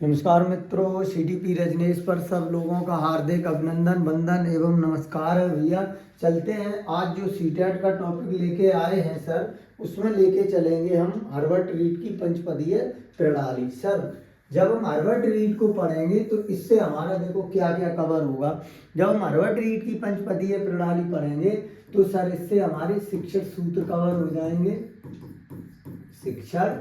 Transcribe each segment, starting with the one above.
नमस्कार मित्रों, सीडीपी रजनीश पर सब लोगों का हार्दिक अभिनंदन, वंदन एवं नमस्कार है भैया। चलते हैं, आज जो सीटेट का टॉपिक लेके आए हैं सर, उसमें लेके चलेंगे हम हार्वर्ड रीड की पंचपदीय प्रणाली। सर, जब हम हार्वर्ड रीड को पढ़ेंगे तो इससे हमारा देखो क्या क्या कवर होगा। जब हम हार्वर्ड रीड की पंचपदीय प्रणाली पढ़ेंगे तो सर इससे हमारे शिक्षण सूत्र कवर हो जाएंगे, शिक्षण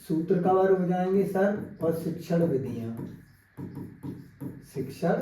सूत्र कवर हो जाएंगे सर, और शिक्षण विधियां, शिक्षण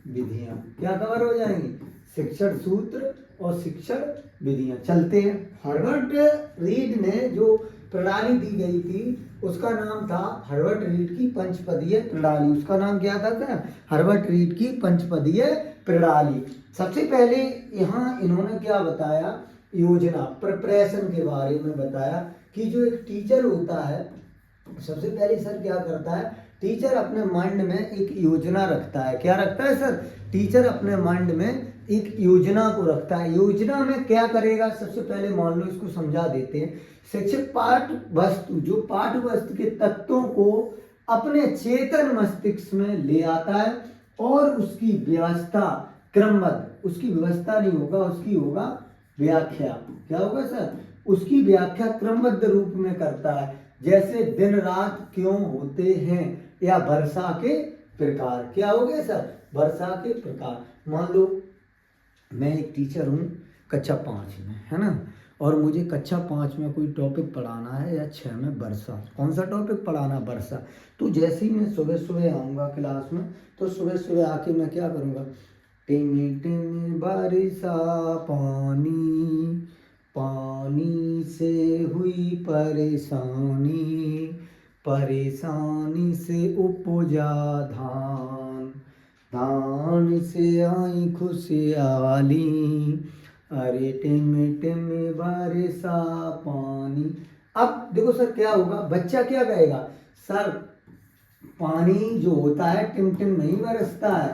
विधियां क्या कवर हो जाएंगी, शिक्षण सूत्र और शिक्षण विधियां। चलते हैं, हार्वर्ड रीड ने जो प्रणाली दी गई थी उसका नाम था हार्वर्ड रीड की पंचपदीय प्रणाली। उसका नाम क्या था सर? हार्वर्ड रीड की पंचपदीय प्रणाली। सबसे पहले यहाँ इन्होंने क्या बताया, योजना प्रिपरेशन के बारे में बताया कि जो एक टीचर होता है, सबसे पहले सर क्या करता है, टीचर अपने माइंड में एक योजना रखता है। क्या रखता है सर? टीचर अपने माइंड में एक योजना को रखता है। योजना में क्या करेगा, सबसे पहले मान लो इसको समझा देते हैं। शिक्षक पाठ वस्तु, जो पाठ वस्तु के तत्वों को अपने चेतन मस्तिष्क में ले आता है और उसकी व्यवस्था क्रमबद्ध, उसकी व्यवस्था नहीं होगा, उसकी होगा व्याख्या। क्या होगा सर? उसकी व्याख्या क्रमबद्ध रूप में करता है, जैसे दिन रात क्यों होते हैं या वर्षा के प्रकार। क्या हो गया सर? वर्षा के प्रकार। मान लो मैं एक टीचर हूँ कक्षा 5 में, है ना, और मुझे कक्षा 5 में कोई टॉपिक पढ़ाना है, या 6 में वर्षा। कौन सा टॉपिक पढ़ाना? वर्षा। तो जैसे ही मैं सुबह सुबह आऊँगा क्लास में, तो सुबह सुबह आके मैं क्या करूँगा, टिमी टिमी बारिशा पानी, पानी से हुई परेशानी, परेशानी से उपजा धान, धान से आई खुशहाली, अरे टिमी टिमी बारिशा पानी। अब देखो सर क्या होगा, बच्चा क्या कहेगा सर, पानी जो होता है टिम टिम नहीं बरसता है,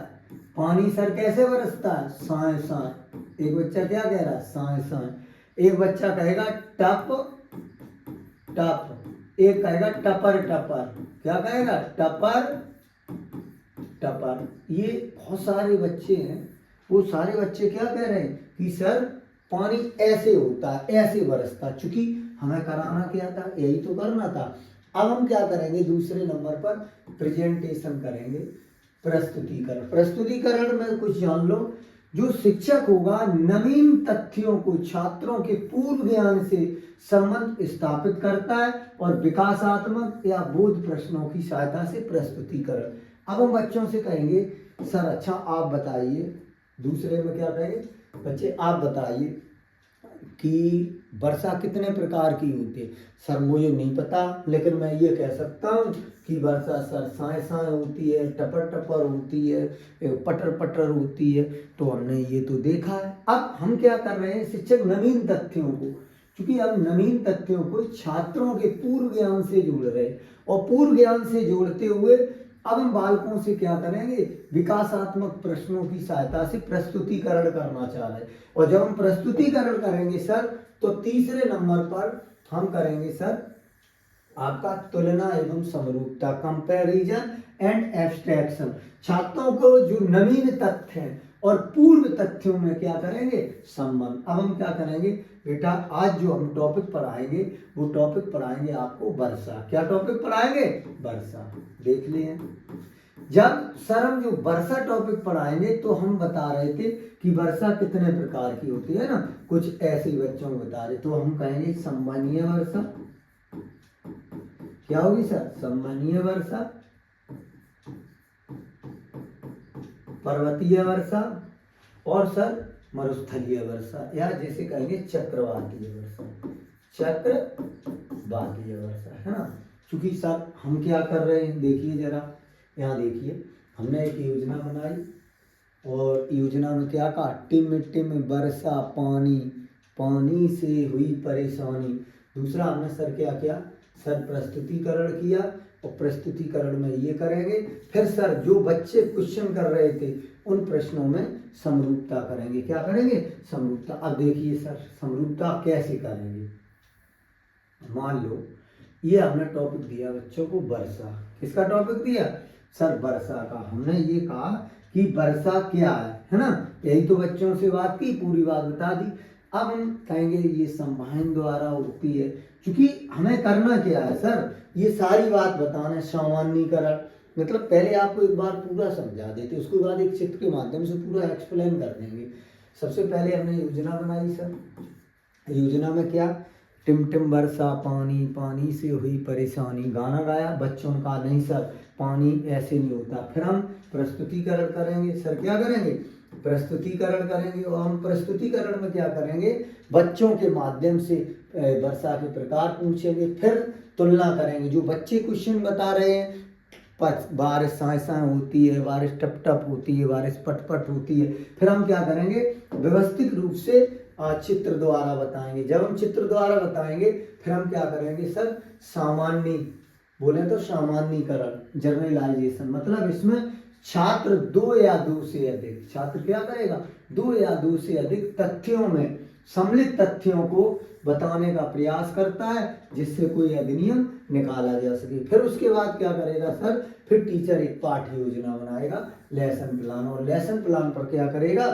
पानी सर कैसे बरसता है, साए साए। एक बच्चा क्या कह रहा है, साए साए। एक बच्चा कहेगा टप टप, एक कहेगा टपर टपर। क्या कहेगा? टपर टपर। ये बहुत सारे बच्चे हैं, वो सारे बच्चे क्या कह रहे हैं कि सर पानी ऐसे होता है, ऐसे बरसता। चूंकि हमें कराना क्या था, यही तो करना था। अब हम क्या करेंगे, दूसरे नंबर पर प्रेजेंटेशन करेंगे, प्रस्तुतिकरण। प्रस्तुतिकरण में कुछ जान लो, जो शिक्षक होगा नवीन तथ्यों को छात्रों के पूर्व ज्ञान से संबंध स्थापित करता है और विकासात्मक या बोध प्रश्नों की सहायता से प्रस्तुतिकरण। अब हम बच्चों से कहेंगे सर अच्छा आप बताइए, दूसरे में क्या कहेंगे, बच्चे आप बताइए कि वर्षा कितने प्रकार की होती है। सर मुझे नहीं पता, लेकिन मैं ये कह सकता हूँ कि वर्षा सर साए साए होती है, टपर टपर होती है, पटर पटर होती है। तो हमने ये तो देखा है। अब हम क्या कर रहे हैं, शिक्षक नवीन तथ्यों को, क्योंकि अब नवीन तथ्यों को छात्रों के पूर्व ज्ञान से जोड़ रहे हैं, और पूर्व ज्ञान से जोड़ते हुए अब हम बालकों से क्या करेंगे, विकासात्मक प्रश्नों की सहायता से प्रस्तुतिकरण करना चाह रहे हैं। और जब हम प्रस्तुतिकरण करेंगे सर, तो तीसरे नंबर पर हम करेंगे सर आपका तुलना एवं समरूपता, कंपैरिजन एंड एब्स्ट्रैक्शन। छात्रों को जो नवीन तथ्य हैं और पूर्व तथ्यों में क्या करेंगे, संबंध। अब हम क्या करेंगे बेटा, आज जो हम टॉपिक पढ़ाएंगे वो टॉपिक पढ़ाएंगे आपको वर्षा। क्या टॉपिक पढ़ाएंगे? वर्षा। देख लिए, जब सर हम जो वर्षा टॉपिक पढ़ाएंगे तो हम बता रहे थे कि वर्षा कितने प्रकार की होती है ना, कुछ ऐसे बच्चों को बता रहे, तो हम कहेंगे संवहनीय वर्षा। क्या होगी सर? संवहनीय वर्षा, पर्वतीय वर्षा, और सर मरुस्थलीय वर्षा, या जैसे कहेंगे चक्रवातीय वर्षा, चक्रवातीय वर्षा, है ना। क्योंकि सर हम क्या कर रहे हैं, देखिए जरा यहाँ देखिए, हमने एक योजना बनाई और योजना में क्या कहा, टिम टिम वर्षा पानी, पानी से हुई परेशानी। दूसरा हमने सर क्या किया, सर प्रस्तुतिकरण किया, और प्रस्तुतिकरण में ये करेंगे। फिर सर जो बच्चे क्वेश्चन कर रहे थे उन प्रश्नों में समरूपता करेंगे। क्या करेंगे? समरूपता। अब देखिए सर समरूपता कैसे करेंगे, मान लो ये हमने टॉपिक दिया बच्चों को वर्षा। किसका टॉपिक दिया सर? वर्षा का। हमने ये कहा कि वर्षा क्या है ना, यही तो बच्चों से बात की, पूरी बात बता दी। अब हम कहेंगे ये संवहन द्वारा होती है, क्योंकि हमें करना क्या है सर, ये सारी बात बताना है। सामान्यीकरण मतलब पहले आपको एक बार पूरा समझा देते, उसके बाद एक चित्र के माध्यम से पूरा एक्सप्लेन कर देंगे। सबसे पहले हमने योजना बनाई सर। योजना में क्या, टिम टिम बरसा पानी, पानी से हुई परेशानी, गाना गाया। बच्चों का नहीं सर, पानी ऐसे नहीं होता। फिर हम प्रस्तुतिकरण करेंगे सर। क्या करेंगे? प्रस्तुतिकरण करेंगे। और हम प्रस्तुतिकरण में क्या करेंगे, बच्चों के माध्यम से वर्षा के प्रकार पूछेंगे, फिर तुलना करेंगे। जो बच्चे क्वेश्चन बता रहे हैं, बारिश साए साए होती है, बारिश टप टप होती है, बारिश पट पट होती है, फिर हम क्या करेंगे, व्यवस्थित रूप से चित्र द्वारा बताएंगे। जब हम चित्र द्वारा बताएंगे फिर हम क्या करेंगे सर, सामान्य बोले तो सामान्यीकरण, जनरलाइजेशन। मतलब इसमें छात्र दो या दो से अधिक, छात्र क्या करेगा, दो या दो से अधिक तथ्यों में सम्मिलित तथ्यों को बताने का प्रयास करता है, जिससे कोई अधिनियम निकाला जा सके। फिर उसके बाद क्या करेगा सर, फिर टीचर एक पाठ्य योजना बनाएगा, लेसन प्लान। और लेसन प्लान पर क्या करेगा,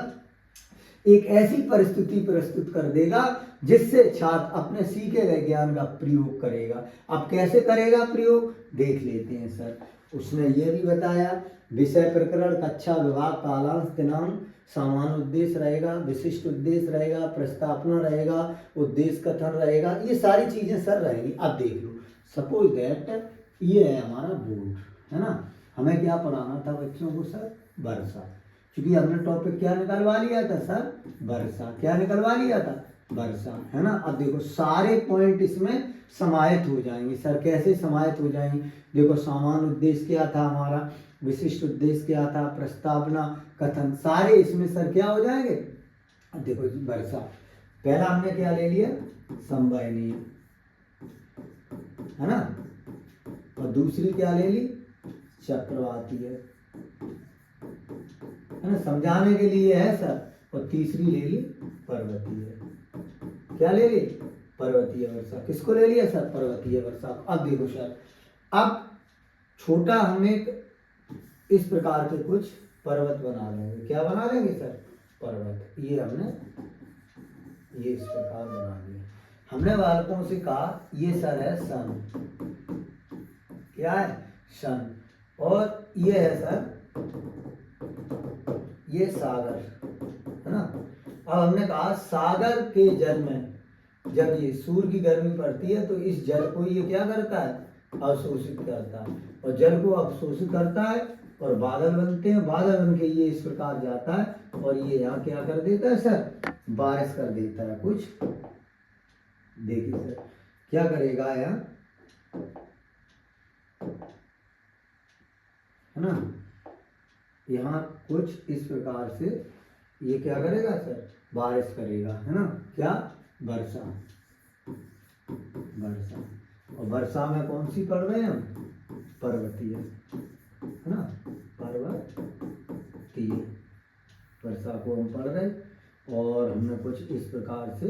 एक ऐसी परिस्थिति प्रस्तुत कर देगा जिससे छात्र अपने सीखे गए ज्ञान का प्रयोग करेगा। अब कैसे करेगा प्रयोग, देख लेते हैं सर। उसने ये भी बताया, विषय प्रकरण, कक्षा, विभाग, कालांश, दिनांक, सामान्य उद्देश्य रहेगा, विशिष्ट उद्देश्य रहेगा, प्रस्तावना रहेगा, उद्देश्य कथन रहेगा, ये सारी चीजें सर रहेंगी। अब देख लो, सपोज दैट ये है हमारा बोर्ड, है ना। हमें क्या पढ़ाना था बच्चों को सर, वर्षा। क्योंकि हमने टॉपिक क्या निकलवा लिया था सर, वर्षा। क्या निकलवा लिया था, वर्षा, है ना। अब देखो सारे पॉइंट इसमें समाहित हो जाएंगे सर। कैसे समाहित हो जाएंगे, देखो सामान्य उद्देश्य क्या था हमारा, विशिष्ट उद्देश्य क्या था, प्रस्तावना, कथन, सारे इसमें सर क्या हो जाएंगे। अब देखो वर्षा, पहला हमने क्या ले लिया, संवहनीय, है ना। और दूसरी क्या ले ली, चक्रवाती है ना, समझाने के लिए है सर। और तीसरी ले ली पर्वतीय। क्या ले ली, पर्वतीय वर्षा। किसको ले लिया सर, पर्वतीय वर्षा। अब देखो सर, अब छोटा हमने इस प्रकार के कुछ पर्वत बना लेंगे। क्या बना लेंगे सर, पर्वत। ये हमने ये इस प्रकार बना लिया। हमने बालकों से कहा ये सर है सन, क्या है, सन। और ये है सर, ये सागर, है ना। अब हमने कहा सागर के जल में जब ये सूर्य की गर्मी पड़ती है तो इस जल को ये क्या करता है, अवशोषित करता है। और जल को अवशोषित करता है और बादल बनते हैं। बादल बन के ये इस प्रकार जाता है और ये यहाँ क्या कर देता है सर, बारिश कर देता है कुछ। देखिए सर क्या करेगा यहाँ, है ना, यहाँ कुछ इस प्रकार से ये क्या करेगा सर, बारिश करेगा, है ना। क्या, वर्षा, वर्षा। और वर्षा में कौन सी पढ़ रहे हैं हम, पर्वतीय, है ना, पर्वतीय वर्षा को हम पढ़ रहे। और हमने कुछ इस प्रकार से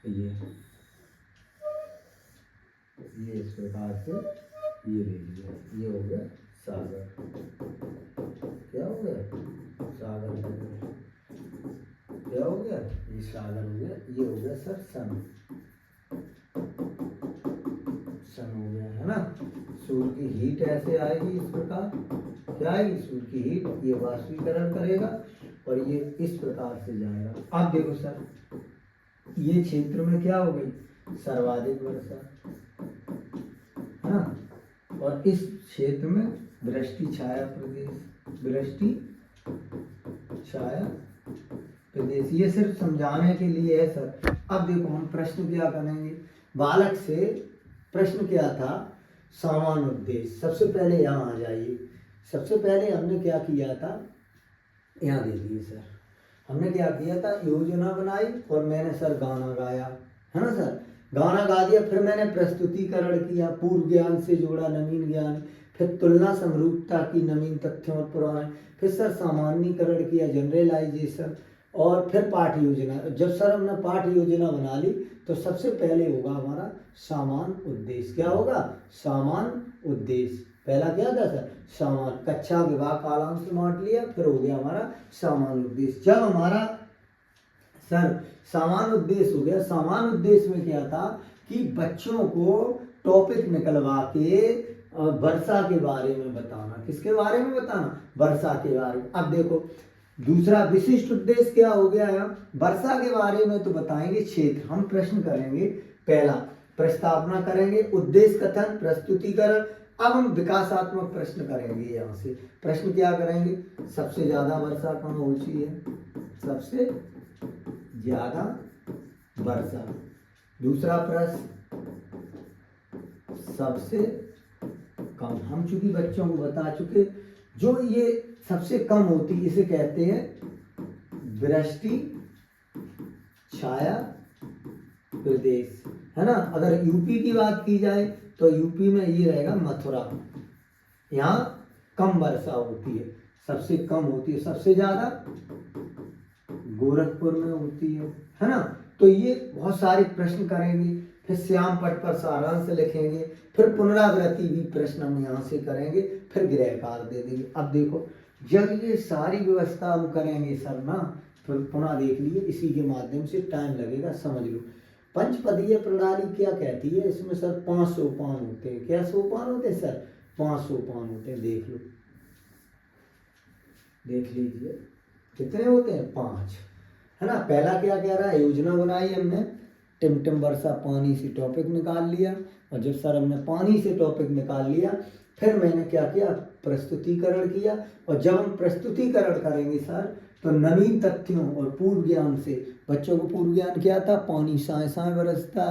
ये इस प्रकार से ये ले लिया, ये हो गया सागर। क्या हो गया, सागर हो गया। क्या हो गया, ये सागर हो गया। ये हो गया सर सन, सन हो गया, है ना। सूर्य की हीट ऐसे आएगी इस प्रकार, क्या आएगी, सूर्य की हीट, ये वाष्पीकरण करेगा और ये इस प्रकार से जाएगा। अब देखो सर, ये क्षेत्र में क्या हो गई, सर्वाधिक वर्षा, है ना। और इस क्षेत्र में वृष्टि छाया प्रदेश, वृष्टि छाया प्रदेश। ये सिर्फ समझाने के लिए है सर। अब देखो हम प्रश्न क्या करेंगे, बालक से प्रश्न क्या था, सामान्य उद्देश्य। सबसे पहले यहाँ आ जाइए। सबसे पहले हमने क्या किया था, यहाँ देखिए सर, हमने क्या किया था, योजना बनाई और मैंने सर गाना गाया, है ना सर। गाना गा दिया, फिर मैंने प्रस्तुतिकरण किया, पूर्व ज्ञान से जोड़ा नवीन ज्ञान, फिर तुलना समरूपता की नवीन तथ्यों और पुराने, फिर सर सामान्यीकरण किया, जनरलाइजेशन, और फिर पाठ योजना। जब सर हमने पाठ योजना बना ली तो सबसे पहले होगा हमारा सामान्य उद्देश्य। क्या होगा? सामान्य उद्देश्य। पहला क्या था सर? सामान्य। कक्षा विभाग कालांश में बांट लिया, फिर हो गया हमारा सामान्य उद्देश्य। जब हमारा सर सामान्य उद्देश्य हो गया, सामान्य उद्देश्य में क्या था कि बच्चों को टॉपिक निकलवा के वर्षा के बारे में बताना। किसके बारे में बताना? वर्षा के बारे में। अब देखो दूसरा विशिष्ट उद्देश्य क्या हो गया है? वर्षा के बारे में तो बताएंगे क्षेत्र। हम प्रश्न करेंगे, पहला प्रस्तावना करेंगे, उद्देश्य कथन, प्रस्तुतिकरण। अब हम विकासात्मक प्रश्न करेंगे। यहाँ से प्रश्न क्या करेंगे? सबसे ज्यादा वर्षा कहाँ होती है? सबसे ज्यादा वर्षा। दूसरा प्रश्न सबसे कम। हम चूंकि बच्चों को बता चुके, जो ये सबसे कम होती इसे कहते हैं वृष्टि छाया प्रदेश, है ना। अगर यूपी की बात की जाए तो यूपी में ये रहेगा मथुरा। यहाँ कम वर्षा होती है, सबसे कम होती है, सबसे ज्यादा गोरखपुर में होती है ना। तो ये बहुत सारे प्रश्न करेंगे, फिर श्याम पट पर सारांश लिखेंगे, फिर पुनरावृत्ति भी प्रश्न हम यहाँ से करेंगे, फिर गृह कार्य दे देंगे। अब देखो जब ये सारी व्यवस्था हम करेंगे सर ना, फिर पुनः देख लिए, इसी के माध्यम से टाइम लगेगा, समझ लो। पंचपदीय प्रणाली क्या कहती है? इसमें सर 5 सोपान होते हैं। क्या सोपान होते हैं सर? 5 सोपान होते हैं। देख लो, देख लीजिए कितने होते हैं? 5, है ना। पहला क्या कह रहा है? योजना बनाई हमने, टिमटिम वर्षा पानी से टॉपिक निकाल लिया, और जब सर हमने पानी से टॉपिक निकाल लिया, फिर मैंने क्या किया? प्रस्तुतिकरण किया। और जब हम प्रस्तुतिकरण करेंगे सर तो नवीन तथ्यों और पूर्व ज्ञान से, बच्चों को पूर्व ज्ञान क्या था? पानी साए साए बरसता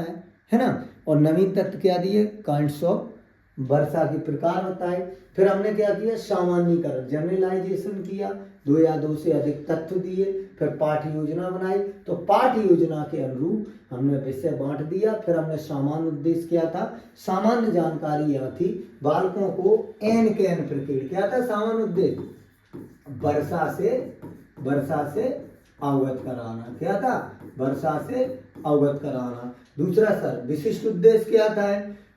है ना। और नवीन तथ्य क्या दिए? काइंड्स ऑफ वर्षा के प्रकार बताए। फिर हमने क्या किया? सामान्यीकरण, जनरलाइजेशन किया, 2 या 2 से अधिक तथ्य दिए। फिर पाठ योजना बनाई, तो पाठ योजना के अनुरूप हमने विषय बांट दिया। फिर हमने सामान्य उद्देश्य क्या था? सामान्य जानकारी यहाँ थी, बालकों को एन के एन प्रकार। क्या था सामान्य उद्देश्य? वर्षा से अवगत कराना। क्या था? वर्षा से अवगत कराना। दूसरा सर विशिष्ट उद्देश्य क्या था?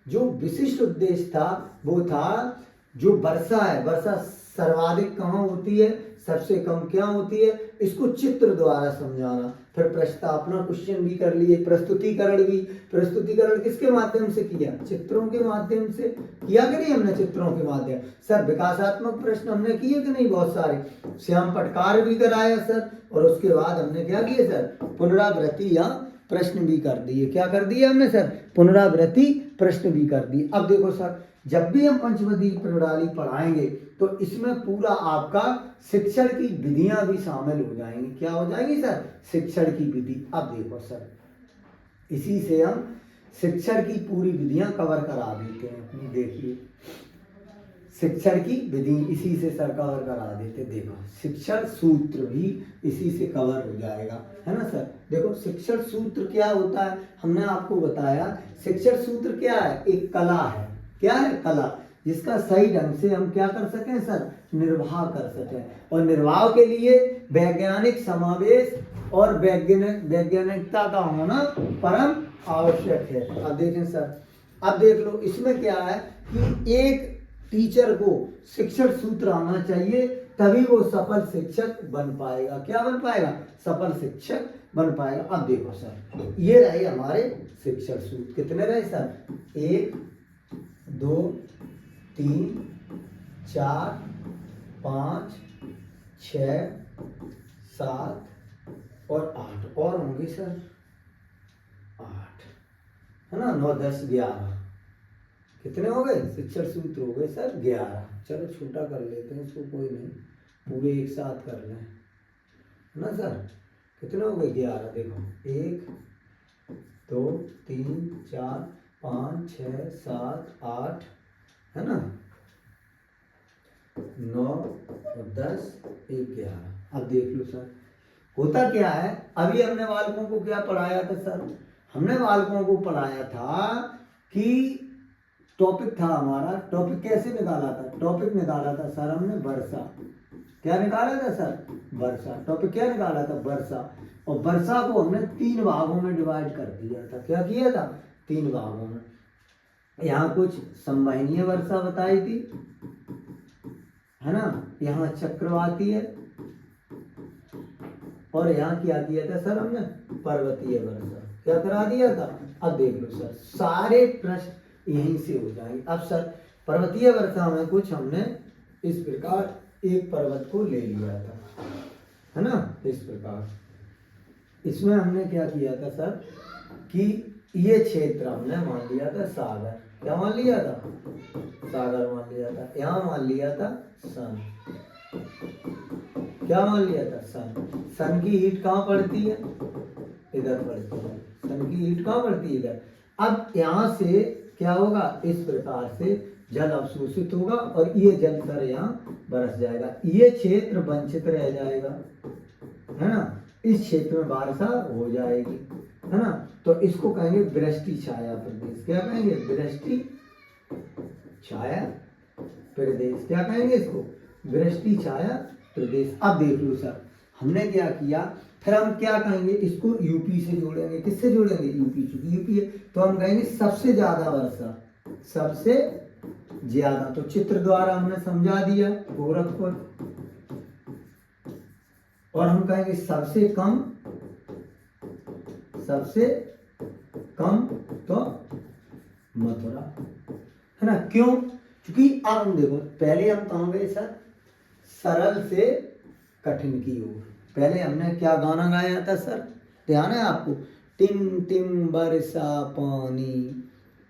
जो विशिष्ट उद्देश्य था वो था जो वर्षा है, वर्षा सर्वाधिक कहाँ होती है, सबसे कम क्या होती है, इसको चित्र द्वारा समझाना। फिर प्रस्तावना क्वेश्चन भी कर लिए, प्रस्तुतिकरण भी। प्रस्तुतिकरण किसके माध्यम से किया? चित्रों के माध्यम से किया कि नहीं हमने? चित्रों के माध्यम। सर विकासात्मक प्रश्न हमने किए कि नहीं? बहुत सारे। श्याम पटकार भी कराया सर, और उसके बाद हमने क्या किए सर? पुनरावृत्ति या प्रश्न भी कर दिए। क्या कर दिए हमने सर? पुनरावृत्ति प्रश्न भी कर दिए। अब देखो सर, जब भी हम पंचपदी प्रणाली पढ़ाएंगे तो इसमें पूरा आपका शिक्षण की विधियां भी शामिल हो जाएंगी। क्या हो जाएगी सर? शिक्षण की विधि। अब देखो सर, इसी से हम शिक्षण की पूरी विधियां कवर करा देते हैं अपनी। देखिए शिक्षण की विधि इसी से सर कवर करा देते। देखो शिक्षण सूत्र भी इसी से कवर हो जाएगा, है ना सर। देखो शिक्षण सूत्र क्या होता है, हमने आपको बताया। शिक्षण सूत्र क्या है? एक कला है। क्या है? कला, जिसका सही ढंग से हम क्या कर सकें सर? निर्वाह कर सकें। और निर्वाह के लिए वैज्ञानिक समावेश और वैज्ञानिकता का होना परम आवश्यक है। अब देखें सर, अब देख लो इसमें क्या है कि एक टीचर को शिक्षण सूत्र आना चाहिए, तभी वो सफल शिक्षक बन पाएगा। क्या बन पाएगा? सफल शिक्षक बन पाएगा। अब देखो सर, ये रहे हमारे शिक्षण सूत्र। कितने रहे सर? 1 2 3 4 5 6 7 और 8 और होंगे सर 8, है ना। 9 10 11 कितने हो गए? शिक्षण सूत्र हो गए सर 11। चलो छोटा कर लेते हैं इसको, कोई नहीं, पूरे एक साथ कर लें, है ना सर। कितने हो गए? 11। देखो 1 2 3 4 5 6 7 8, है ना, 9 और 10 11। अब देख लो सर, होता क्या है, अभी हमने बालकों को क्या पढ़ाया था सर? हमने बालकों को पढ़ाया था कि टॉपिक था हमारा, टॉपिक कैसे निकाला था? टॉपिक निकाला था सर हमने वर्षा, क्या निकाला था सर? वर्षा। टॉपिक क्या निकाला था? वर्षा। और वर्षा को हमने 3 भागों में डिवाइड कर दिया था। क्या किया था? 3 भागों में। यहाँ कुछ संवहनीय वर्षा बताई थी, है ना, यहाँ चक्रवाती है, और यहाँ क्या किया था सर हमने? पर्वतीय वर्षा। क्या करा दिया था? अब देख लो सर, सारे प्रश्न यहीं से हो जाएंगे। अब सर पर्वतीय वर्षा में कुछ हमने इस प्रकार एक पर्वत को ले लिया था, है ना, इस प्रकार। इसमें हमने क्या किया था सर कि ये क्षेत्र हमने मान लिया था सागर। क्या मान लिया था? सागर मान लिया था। यहाँ मान लिया था सन। क्या मान लिया था? सन। सन की हीट कहाँ पड़ती है? इधर पड़ती है। सन की हीट कहाँ पड़ती है? इधर। अब यहाँ से क्या होगा? इस प्रकार से जल अवशोषित होगा और ये जल सर यहाँ बरस जाएगा। ये क्षेत्र वंचित रह जाएगा, है ना, इस क्षेत्र में वर्षा हो जाएगी, है ना। तो इसको कहेंगे वृष्टि छाया प्रदेश। क्या कहेंगे? वृष्टि छाया प्रदेश। क्या कहेंगे इसको? वृष्टि छाया प्रदेश। अब देख लो सर, हमने क्या किया, फिर हम क्या कहेंगे? इसको यूपी से जोड़ेंगे। किससे जोड़ेंगे? यूपी। चूंकि यूपी है तो हम कहेंगे सबसे ज्यादा वर्षा, सबसे ज्यादा। तो चित्र द्वारा हमने समझा दिया गोरखपुर। और हम कहेंगे सबसे कम, सबसे कम तो मथुरा, है ना। क्यों? क्योंकि अब हम देखो, पहले हम कहाँ गए सर? सरल से कठिन की ओर। पहले हमने क्या गाना गाया था सर? ध्यान है आपको? टिम टिम बरसा पानी,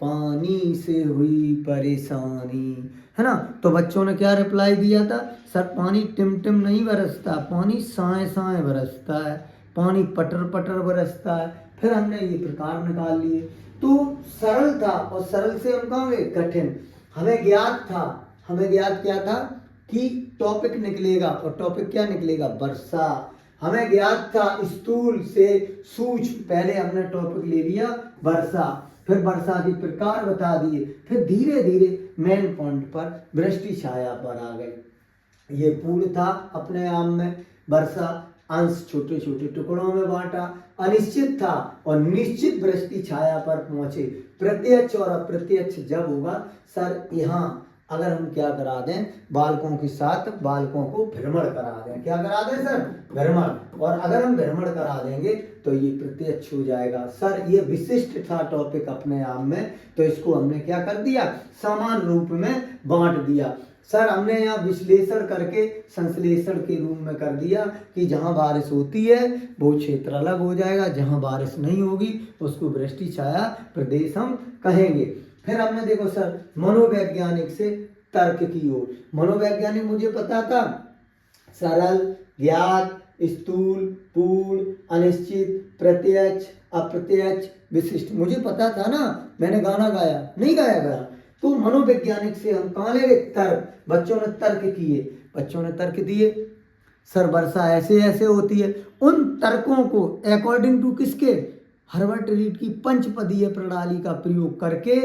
पानी से हुई परेशानी, है ना। तो बच्चों ने क्या रिप्लाई दिया था? सर पानी टिम टिम नहीं बरसता, पानी साए साए बरसता है, पानी पटर पटर बरसता है। फिर हमने ये प्रकार निकाल लिए। तो सरल था, और सरल से हम कहाँ गए? कठिन। हमें ज्ञात था, हमें ज्ञात क्या था कि टॉपिक निकलेगा, और टॉपिक क्या निकलेगा? वर्षा। हमें ज्ञात था स्थूल से सूक्ष्म। पहले हमने टॉपिक ले लिया वर्षा, फिर वर्षा के प्रकार बता दिए, फिर धीरे धीरे मेन पॉइंट पर वृष्टि छाया पर आ गए। ये पूर्ण था अपने आप में। वर्षा अंश छोटे छोटे टुकड़ों में बांटा, अनिश्चित था और निश्चित वृष्टि छाया पर पहुंचे। प्रत्यक्ष और अप्रत्यक्ष जब होगा सर, यहाँ अगर हम क्या करा दें, बालकों के साथ बालकों को भ्रमण करा दें। क्या करा दें सर? भ्रमण। और अगर हम भ्रमण करा देंगे तो ये प्रत्यक्ष हो जाएगा। सर ये विशिष्ट था टॉपिक अपने आप में, तो इसको हमने क्या कर दिया? समान रूप में बांट दिया। सर हमने यहाँ विश्लेषण करके संश्लेषण के रूप में कर दिया कि जहाँ बारिश होती है वो क्षेत्र अलग हो जाएगा, जहाँ बारिश नहीं होगी उसको वृष्टि छाया प्रदेश हम कहेंगे। फिर हमने देखो सर मनोवैज्ञानिक से तर्क की ओर। मनोवैज्ञानिक मुझे पता था सरल, ज्ञात, स्थूल, पूर्ण, अनिश्चित, प्रत्यक्ष, अप्रत्यक्ष, विशिष्ट। मुझे पता था ना, मैंने गाना गाया नहीं गाया गया। तो मनोवैज्ञानिक से हम कहाँ ले गए? तर्क। बच्चों ने तर्क किए, बच्चों ने तर्क दिए सर वर्षा ऐसे ऐसे होती है। उन तर्कों को अकॉर्डिंग टू किसके? हर्बर्ट रीड की पंचपदीय प्रणाली का प्रयोग करके,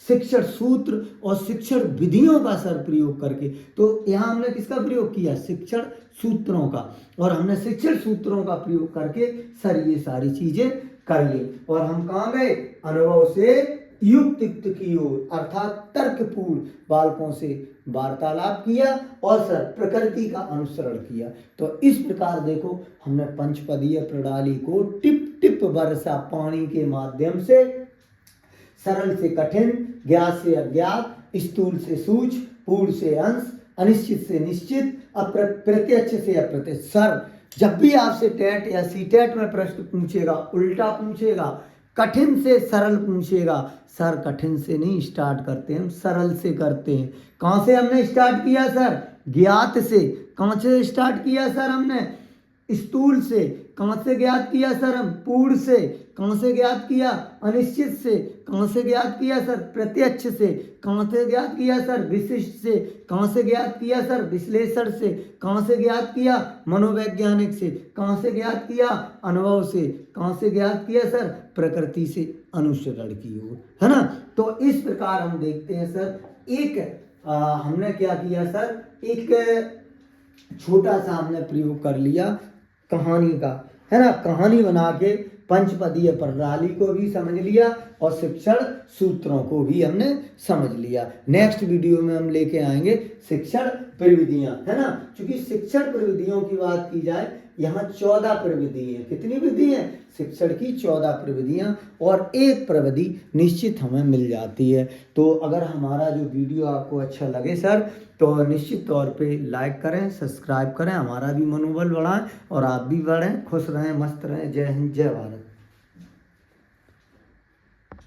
शिक्षण सूत्र और शिक्षण विधियों का सर प्रयोग करके। तो यहाँ हमने किसका प्रयोग किया? शिक्षण सूत्रों का। और हमने शिक्षण सूत्रों का प्रयोग करके सर ये सारी चीजें कर ली। और हम कहाँ गए? अनुभव से युक्त की ओर, अर्थात तर्कपूर्ण बालकों से वार्तालाप किया और सर प्रकृति का अनुसरण किया। तो इस प्रकार देखो हमने पंचपदीय प्रणाली को टिप टिप वर्षा पानी के माध्यम से, सरल से कठिन, ज्ञात से अज्ञात, स्थूल से सूक्ष्म, पूर्ण से अंश, अनिश्चित से निश्चित, प्रत्यक्ष से अप्रत्यक्ष। सर जब भी आपसे टेट या सीटेट में प्रश्न पूछेगा, उल्टा पूछेगा, कठिन से सरल पूछेगा, सर कठिन से नहीं स्टार्ट करते, हम सरल से करते हैं। कहाँ से हमने स्टार्ट किया सर? ज्ञात से। कहाँ से स्टार्ट किया सर हमने? स्थूल से। कहाँ से ज्ञात किया सर हम? पूर्ण से। कहाँ से ज्ञात किया? अनिश्चित से। कहाँ से ज्ञात किया सर? प्रत्यक्ष से। कहाँ से ज्ञात किया सर? विशिष्ट से। कहाँ से ज्ञात किया सर? विश्लेषण से। कहाँ से ज्ञात किया? मनोवैज्ञानिक से। कहाँ से ज्ञात किया? अनुभव से। कहाँ से ज्ञात किया सर? प्रकृति से अनुसरण की ओर, है ना। तो इस प्रकार हम देखते हैं सर, एक हमने क्या किया सर, एक छोटा सा हमने प्रयोग कर लिया कहानी का, है ना। कहानी बना के पंचपदीय प्रणाली को भी समझ लिया और शिक्षण सूत्रों को भी हमने समझ लिया। नेक्स्ट वीडियो में हम लेके आएंगे शिक्षण प्रविधियां, है ना। क्योंकि शिक्षण प्रविधियों की बात की जाए, यहाँ 14 प्रविधि है। कितनी विधि है? शिक्षण की 14 प्रविधियां, और एक प्रविधि निश्चित हमें मिल जाती है। तो अगर हमारा जो वीडियो आपको अच्छा लगे सर, तो निश्चित तौर पे लाइक करें, सब्सक्राइब करें, हमारा भी मनोबल बढ़ाएं और आप भी बढ़ें, खुश रहें, मस्त रहें। जय हिंद, जय भारत।